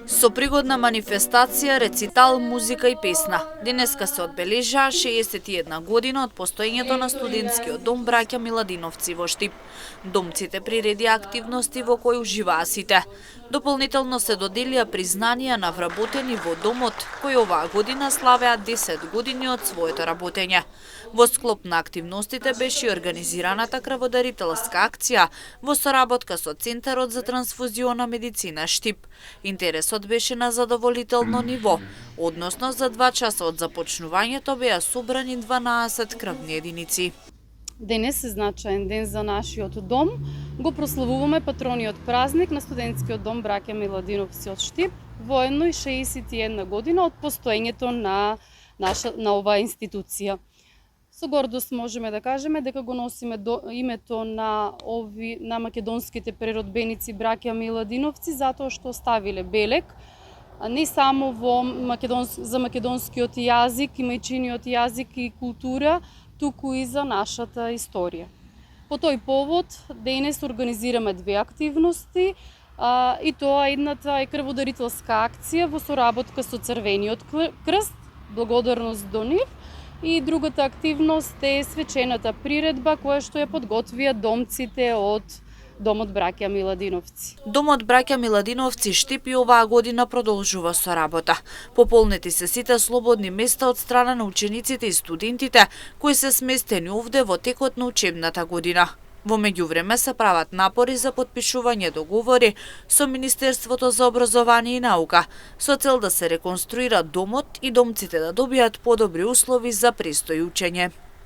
Со пригодна манифестација, рецитал, музика и песна. Денеска се одбележаа 61 година од постоењето на студентскиот дом браќа Миладиновци во Штип. Домците приредија активности во кои уживаа сите. Дополнително се доделија признанија на вработени во домот, кои оваа година славеа 10 години од своето работење. Во склоп на активностите беше организираната крводарителска акција во соработка со Центарот за трансфузиона медицина Штип. Интересот беше на задоволително ниво, односно за 2 часа од започнувањето беа собрани 12 крвни единици. Денес е значаен ден за нашиот дом. Го прославуваме патрониот празник на студентскиот дом браќа Миладиновци од Штип, воедно и 61 година од постоењето на оваа институција. Со гордост можеме да кажеме дека го носиме името на македонските преродбеници браќа Миладиновци затоа што оставиле белег не само за македонскиот јазик и мајчиниот јазик и култура, туку и за нашата историја. По тој повод денес организираме 2 активности, и тоа едната е крводарителска акција во соработка со Црвениот крст, благодарност до нив, и другата активност е свечената приредба која што ја подготвија домците од Домот браќа Миладиновци. Домот браќа Миладиновци Штип и оваа година продолжува со работа. Пополнети се сите слободни места од страна на учениците и студентите кои се сместени овде во текот на учебната година. Во меѓувреме се прават напори за потпишување договори со Министерството за образование и наука со цел да се реконструира домот и домците да добијат подобри услови за престој учење.